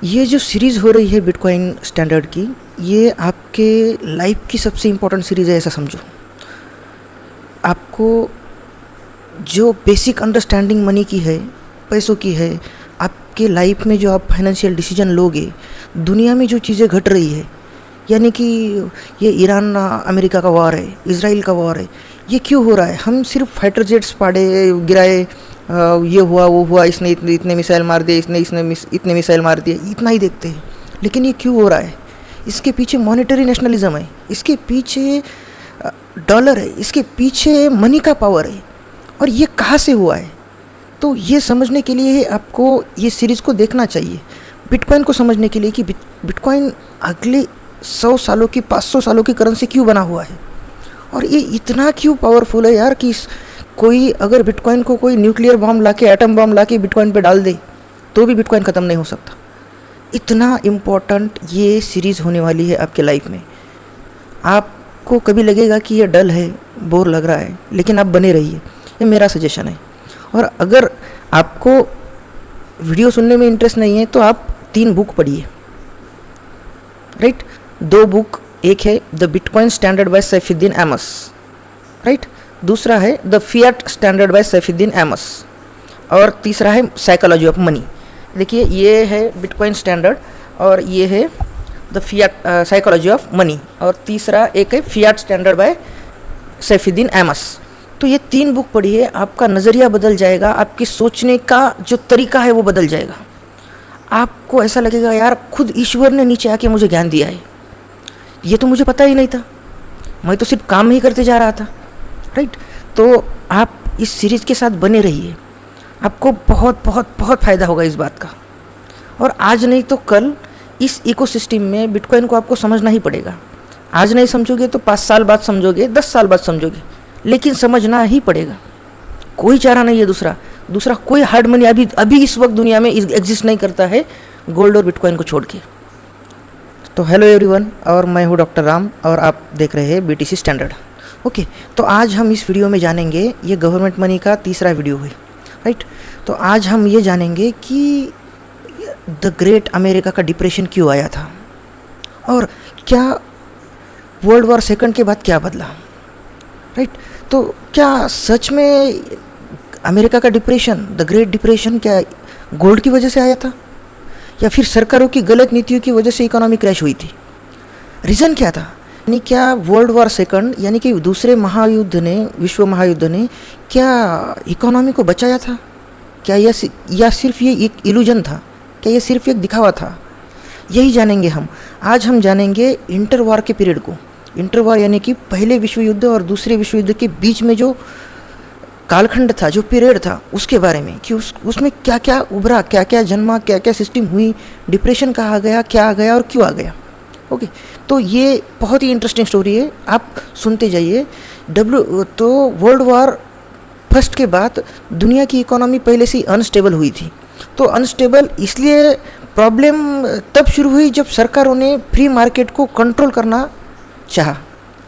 ये जो सीरीज़ हो रही है बिटकॉइन स्टैंडर्ड की, ये आपके लाइफ की सबसे इम्पोर्टेंट सीरीज़ है ऐसा समझो। आपको जो बेसिक अंडरस्टैंडिंग मनी की है, पैसों की है, आपके लाइफ में जो आप फाइनेंशियल डिसीजन लोगे, दुनिया में जो चीज़ें घट रही है, यानी कि ये ईरान अमेरिका का वॉर है, इज़राइल का वॉर है, ये क्यों हो रहा है? हम सिर्फ फाइटर जेट्स पाड़े गिराए, ये हुआ वो हुआ, इसने इतने मिसाइल मार दिए, इतने मिसाइल मार दिए, इतना ही देखते हैं। लेकिन ये क्यों हो रहा है? इसके पीछे मॉनेटरी नेशनलिज्म है, इसके पीछे डॉलर है, इसके पीछे मनी का पावर है। और ये कहाँ से हुआ है? तो ये समझने के लिए आपको ये सीरीज़ को देखना चाहिए, बिटकॉइन को समझने के लिए कि बिटकॉइन अगले 100 सालों की 500 सालों की करेंसी क्यों बना हुआ है, और ये इतना क्यों पावरफुल है यार कि कोई अगर बिटकॉइन को कोई न्यूक्लियर बॉम्ब लाके, एटम बॉम्ब लाके बिटकॉइन पे डाल दे तो भी बिटकॉइन ख़त्म नहीं हो सकता। इतना इम्पोर्टेंट ये सीरीज़ होने वाली है आपके लाइफ में। आपको कभी लगेगा कि ये डल है, बोर लग रहा है, लेकिन आप बने रहिए, ये मेरा सजेशन है। और अगर आपको वीडियो सुनने में इंटरेस्ट नहीं है तो आप 3 बुक पढ़िए, राइट। 2 बुक, एक है the Bitcoin standard by Saifedean Ammous, right. दूसरा है the fiat standard by Saifedean Ammous, और तीसरा है साइकोलॉजी ऑफ मनी। देखिए, ये है बिटकॉइन स्टैंडर्ड और ये है the fiat psychology of money, और तीसरा एक है fiat standard by Saifedean Ammous. तो ये 3 बुक पढ़िए, आपका नज़रिया बदल जाएगा, आपकी सोचने का जो तरीका है वो बदल जाएगा। आपको ऐसा लगेगा यार खुद ईश्वर ने नीचे आके मुझे ज्ञान दिया है, ये तो मुझे पता ही नहीं था, मैं तो सिर्फ काम ही करते जा रहा था, राइट। तो आप इस सीरीज़ के साथ बने रहिए, आपको बहुत बहुत बहुत फ़ायदा होगा इस बात का। और आज नहीं तो कल इस इकोसिस्टम में बिटकॉइन को आपको समझना ही पड़ेगा। आज नहीं समझोगे तो 5 साल बाद समझोगे, 10 साल बाद समझोगे, लेकिन समझना ही पड़ेगा, कोई चारा नहीं है। दूसरा कोई हार्ड मनी अभी इस वक्त दुनिया में एग्जिस्ट नहीं करता है गोल्ड और बिटकॉइन को छोड़ के। तो हेलो एवरीवन, और मैं हूँ डॉक्टर राम और आप देख रहे हैं बीटीसी स्टैंडर्ड। ओके, तो आज हम इस वीडियो में जानेंगे, ये गवर्नमेंट मनी का तीसरा वीडियो है, राइट। तो आज हम ये जानेंगे कि द ग्रेट अमेरिका का डिप्रेशन क्यों आया था, और क्या वर्ल्ड वॉर सेकंड के बाद क्या बदला, राइट। तो क्या सच में अमेरिका का डिप्रेशन, द ग्रेट डिप्रेशन, क्या गोल्ड की वजह से आया था, या फिर सरकारों की गलत नीतियों की वजह से इकोनॉमी क्रैश हुई थी? रीज़न क्या था? यानी क्या वर्ल्ड वॉर सेकंड यानी कि दूसरे महायुद्ध ने, विश्व महायुद्ध ने क्या इकोनॉमी को बचाया था? क्या या सिर्फ ये एक इल्यूजन था? क्या ये सिर्फ एक दिखावा था? यही जानेंगे हम। आज हम जानेंगे इंटर वॉर के पीरियड को। इंटर वॉर यानी कि पहले विश्व युद्ध और दूसरे विश्व युद्ध के बीच में जो कालखंड था, जो पीरियड था, उसके बारे में कि उसमें क्या क्या उभरा, क्या क्या जन्मा, क्या क्या सिस्टम हुई, डिप्रेशन कहाँ गया, क्या आ गया और क्यों आ गया। ओके, तो ये बहुत ही इंटरेस्टिंग स्टोरी है, आप सुनते जाइए। तो वर्ल्ड वॉर फर्स्ट के बाद दुनिया की इकोनॉमी पहले से ही अनस्टेबल हुई थी। तो अनस्टेबल इसलिए प्रॉब्लम तब शुरू हुई जब सरकारों ने फ्री मार्केट को कंट्रोल करना चाहा,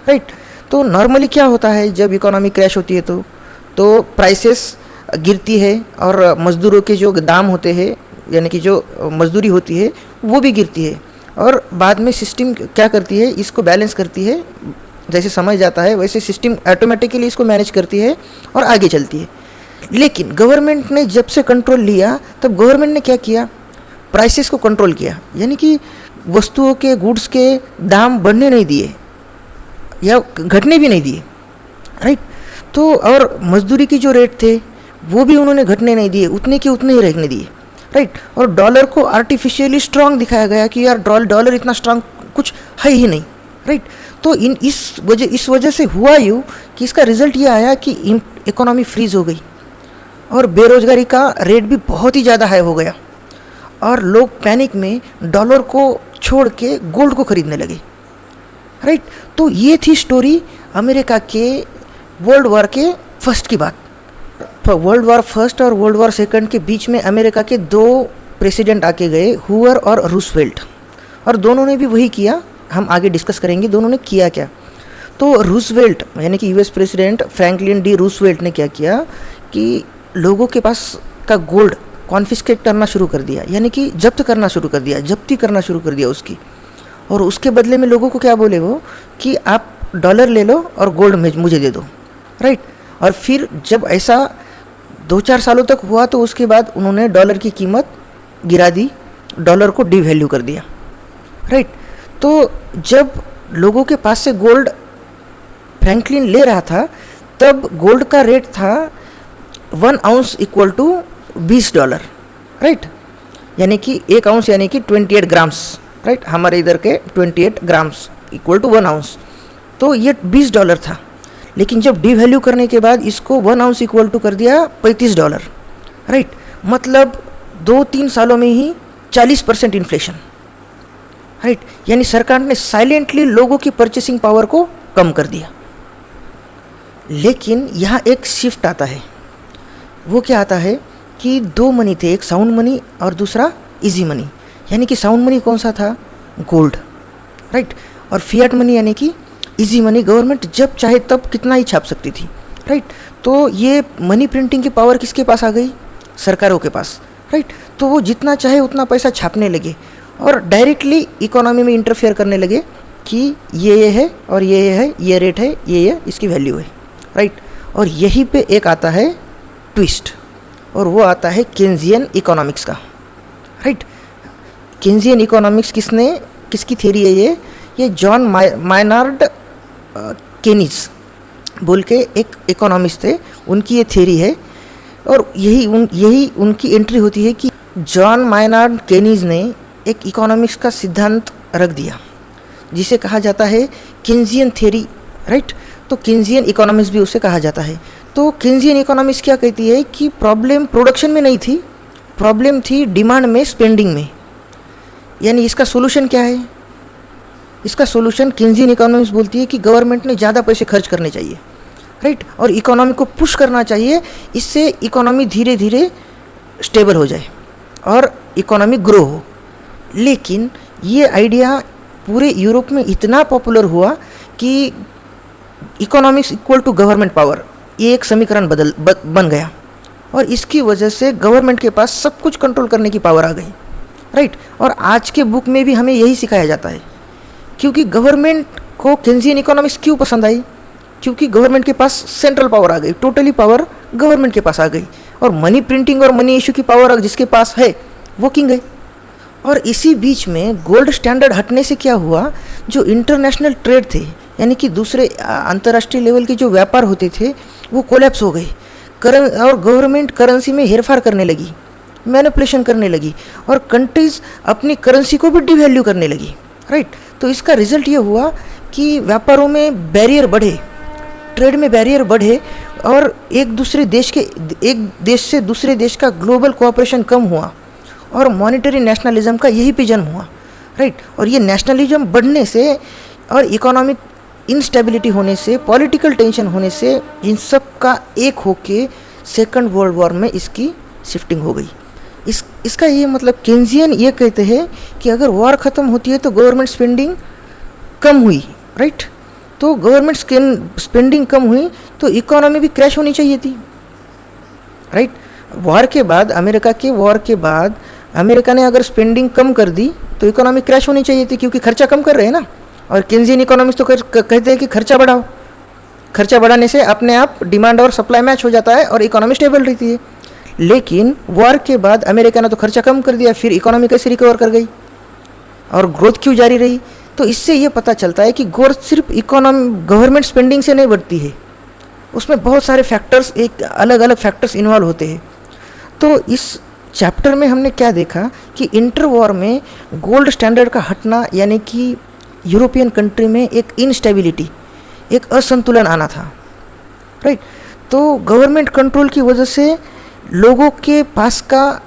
राइट। तो नॉर्मली क्या होता है जब इकोनॉमी क्रैश होती है तो प्राइसेस गिरती है और मज़दूरों के जो दाम होते हैं, यानी कि जो मजदूरी होती है वो भी गिरती है, और बाद में सिस्टम क्या करती है, इसको बैलेंस करती है। जैसे समय जाता है वैसे सिस्टम ऑटोमेटिकली इसको मैनेज करती है और आगे चलती है। लेकिन गवर्नमेंट ने जब से कंट्रोल लिया, तब गवर्नमेंट ने क्या किया, प्राइसेस को कंट्रोल किया, यानी कि वस्तुओं के, गुड्स के दाम बढ़ने नहीं दिए या घटने भी नहीं दिए, राइट। तो और मजदूरी की जो रेट थे वो भी उन्होंने घटने नहीं दिए, उतने के उतने ही रहने दिए, राइट। और डॉलर को आर्टिफिशियली स्ट्रांग दिखाया गया कि यार डॉलर इतना स्ट्रांग कुछ है ही नहीं, राइट। तो इस वजह से हुआ यूँ कि इसका रिजल्ट ये आया कि इकोनॉमी फ्रीज हो गई और बेरोजगारी का रेट भी बहुत ही ज़्यादा हाई हो गया, और लोग पैनिक में डॉलर को छोड़ के गोल्ड को खरीदने लगे, राइट। तो ये थी स्टोरी अमेरिका के वर्ल्ड वॉर के फर्स्ट की बात। तो वर्ल्ड वॉर फर्स्ट और वर्ल्ड वॉर सेकंड के बीच में अमेरिका के 2 प्रेसिडेंट आके गए, हुअर और रूजवेल्ट, और दोनों ने भी वही किया। हम आगे डिस्कस करेंगे दोनों ने किया क्या। तो रूजवेल्ट यानी कि US president Franklin D Roosevelt ने क्या किया कि लोगों के पास का गोल्ड कॉन्फिस्केट करना शुरू कर दिया, यानी कि जब्त करना शुरू कर दिया, जब्ती करना शुरू कर दिया उसकी। और उसके बदले में लोगों को क्या बोले वो कि आप डॉलर ले लो और गोल्ड मुझे दे दो, राइट। और फिर जब ऐसा 2-4 सालों तक हुआ तो उसके बाद उन्होंने डॉलर की कीमत गिरा दी, डॉलर को डिवैल्यू कर दिया, राइट। तो जब लोगों के पास से गोल्ड फ्रैंकलिन ले रहा था तब गोल्ड का रेट था 1 आउंस इक्वल टू $20, राइट। यानी कि 1 आउंस यानी कि 28 ग्राम्स, राइट। हमारे इधर के 28 ग्राम्स इक्वल टू 1 आउंस, तो ये $20 था। लेकिन जब डिवैल्यू करने के बाद इसको 1 आउंस इक्वल टू कर दिया $35, राइट। मतलब 2-3 सालों में ही 40% इन्फ्लेशन, राइट। यानी सरकार ने साइलेंटली लोगों की परचेसिंग पावर को कम कर दिया। लेकिन यहाँ एक शिफ्ट आता है, वो क्या आता है कि 2 मनी थे, एक साउंड मनी और दूसरा इजी मनी। यानी कि साउंड मनी कौन सा था? Gold, right. और फिएट मनी यानी कि इजी मनी, गवर्नमेंट जब चाहे तब कितना ही छाप सकती थी, राइट। तो ये मनी प्रिंटिंग की पावर किसके पास आ गई? सरकारों के पास, राइट। तो वो जितना चाहे उतना पैसा छापने लगे और डायरेक्टली इकोनॉमी में इंटरफेयर करने लगे कि ये है और ये है, ये रेट है, ये इसकी वैल्यू है, राइट। और यहीं पे एक आता है ट्विस्ट, और वो आता है केन्जियन इकोनॉमिक्स का, राइट। केन्जियन इकोनॉमिक्स किसकी थ्योरी है? ये जॉन मायनार्ड केनीज बोल के एक इकोनॉमिस्ट थे, उनकी ये थ्योरी है। और यही उनकी एंट्री होती है कि जॉन मायनार्ड केनीज ने एक इकोनॉमिक्स का सिद्धांत रख दिया जिसे कहा जाता है केन्जियन थ्योरी, राइट। तो केन्जियन इकोनॉमिक्स भी उसे कहा जाता है। तो केन्जियन इकोनॉमिक्स क्या कहती है कि प्रॉब्लम प्रोडक्शन में नहीं थी, प्रॉब्लम थी डिमांड में, स्पेंडिंग में। यानी इसका सोल्यूशन क्या है? इसका सोल्यूशन केन्जियन इकोनॉमिक्स बोलती है कि गवर्नमेंट ने ज़्यादा पैसे खर्च करने चाहिए, राइट। और इकोनॉमी को पुश करना चाहिए, इससे इकोनॉमी धीरे धीरे स्टेबल हो जाए और इकोनॉमी ग्रो हो। लेकिन ये आइडिया पूरे यूरोप में इतना पॉपुलर हुआ कि economics equal to government power, ये एक समीकरण बन गया। और इसकी वजह से गवर्नमेंट के पास सब कुछ कंट्रोल करने की पावर आ गई, राइट। और आज के बुक में भी हमें यही सिखाया जाता है। क्योंकि गवर्नमेंट को केन्जियन इकोनॉमिक्स क्यों पसंद आई? क्योंकि गवर्नमेंट के पास सेंट्रल पावर आ गई, टोटली पावर गवर्नमेंट के पास आ गई, और मनी प्रिंटिंग और मनी इशू की पावर जिसके पास है वो किंग है। और इसी बीच में गोल्ड स्टैंडर्ड हटने से क्या हुआ, जो इंटरनेशनल ट्रेड थे, यानी कि दूसरे अंतर्राष्ट्रीय लेवल के जो व्यापार होते थे वो कोलैप्स हो गए। और गवर्नमेंट करेंसी में हेरफेर करने लगी, मैनिपुलेशन करने लगी, और कंट्रीज़ अपनी करेंसी को भी डिवैल्यू करने लगी, राइट। तो इसका रिजल्ट ये हुआ कि व्यापारों में बैरियर बढ़े, ट्रेड में बैरियर बढ़े, और एक देश से दूसरे देश का ग्लोबल कोऑपरेशन कम हुआ, और मॉनेटरी नेशनलिज्म का यही पे जन्म हुआ, राइट। और ये नेशनलिज्म बढ़ने से और इकोनॉमिक इंस्टेबिलिटी होने से, पॉलिटिकल टेंशन होने से, इन सब का एक होके सेकंड वर्ल्ड वॉर में इसकी शिफ्टिंग हो गई। इसका ये मतलब केन्जियन ये कहते हैं कि अगर वॉर ख़त्म होती है तो गवर्नमेंट स्पेंडिंग कम हुई, राइट। तो गवर्नमेंट स्पेंडिंग कम हुई तो इकोनॉमी भी क्रैश होनी चाहिए थी, राइट। वॉर के बाद अमेरिका ने अगर स्पेंडिंग कम कर दी तो इकोनॉमी क्रैश होनी चाहिए थी, क्योंकि खर्चा कम कर रहे हैं ना। और केन्जियन इकोनॉमिक्स तो कहते हैं कि खर्चा बढ़ाओ, खर्चा बढ़ाने से अपने आप डिमांड और सप्लाई मैच हो जाता है और इकोनॉमी स्टेबल रहती है। लेकिन वॉर के बाद अमेरिका ने तो खर्चा कम कर दिया, फिर इकोनॉमी कैसे रिकवर कर गई और ग्रोथ क्यों जारी रही? तो इससे ये पता चलता है कि ग्रोथ सिर्फ गवर्नमेंट स्पेंडिंग से नहीं बढ़ती है, उसमें बहुत सारे फैक्टर्स, एक अलग अलग फैक्टर्स इन्वॉल्व होते हैं। तो इस चैप्टर में हमने क्या देखा कि इंटर वॉर में गोल्ड स्टैंडर्ड का हटना, यानी कि यूरोपियन कंट्री में एक इनस्टेबिलिटी, एक असंतुलन आना था, राइट। तो गवर्नमेंट कंट्रोल की वजह से लोगों के पास का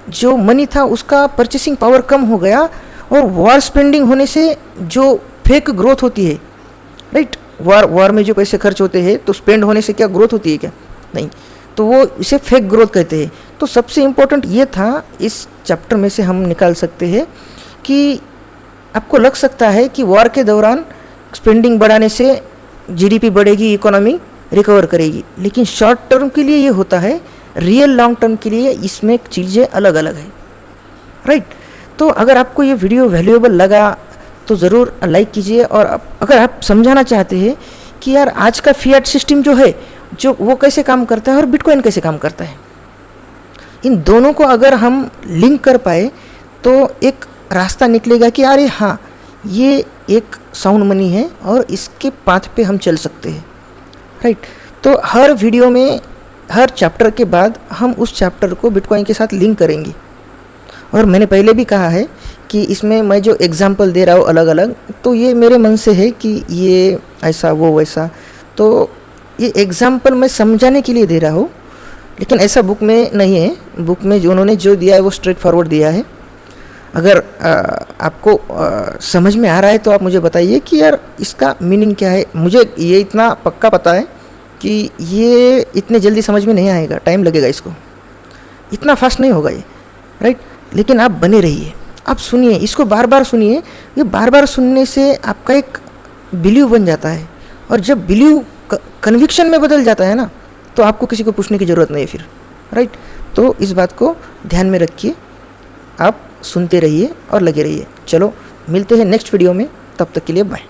जो मनी था उसका परचेसिंग पावर कम हो गया, और वॉर स्पेंडिंग होने से जो फेक ग्रोथ होती है, राइट। वॉर में जो पैसे खर्च होते हैं तो स्पेंड होने से क्या ग्रोथ होती है क्या? नहीं, तो वो इसे फेक ग्रोथ कहते हैं। तो सबसे इम्पोर्टेंट ये था, इस चैप्टर में से हम निकाल सकते हैं कि आपको लग सकता है कि वॉर के दौरान स्पेंडिंग बढ़ाने से जीडीपी बढ़ेगी, इकोनॉमी रिकवर करेगी, लेकिन शॉर्ट टर्म के लिए ये होता है, रियल लॉन्ग टर्म के लिए इसमें चीज़ें अलग अलग है, राइट। तो अगर आपको ये वीडियो वैल्यूएबल लगा तो ज़रूर लाइक कीजिए। और अगर आप समझाना चाहते हैं कि यार आज का फिएट सिस्टम जो है जो वो कैसे काम करता है और बिटकॉइन कैसे काम करता है, इन दोनों को अगर हम लिंक कर पाए तो एक रास्ता निकलेगा कि अरे हाँ, ये एक साउंड मनी है और इसके पाथ पे हम चल सकते हैं, राइट। तो हर वीडियो में हर चैप्टर के बाद हम उस चैप्टर को बिटकॉइन के साथ लिंक करेंगे। और मैंने पहले भी कहा है कि इसमें मैं जो एग्जांपल दे रहा हूँ अलग अलग, तो ये मेरे मन से है कि ये ऐसा वो वैसा, तो ये एग्जांपल मैं समझाने के लिए दे रहा हूँ, लेकिन ऐसा बुक में नहीं है। बुक में जो उन्होंने जो दिया है वो स्ट्रेट फॉरवर्ड दिया है। अगर आपको समझ में आ रहा है तो आप मुझे बताइए कि यार इसका मीनिंग क्या है। मुझे ये इतना पक्का पता है कि ये इतने जल्दी समझ में नहीं आएगा, टाइम लगेगा, इसको इतना फास्ट नहीं होगा ये, राइट। लेकिन आप बने रहिए, आप सुनिए, इसको बार बार सुनिए। ये बार बार सुनने से आपका एक बिलीव बन जाता है, और जब बिलीव कन्विक्शन में बदल जाता है ना, तो आपको किसी को पूछने की ज़रूरत नहीं है फिर, राइट। तो इस बात को ध्यान में रखिए, आप सुनते रहिए और लगे रहिए। चलो मिलते हैं नेक्स्ट वीडियो में, तब तक के लिए बाय।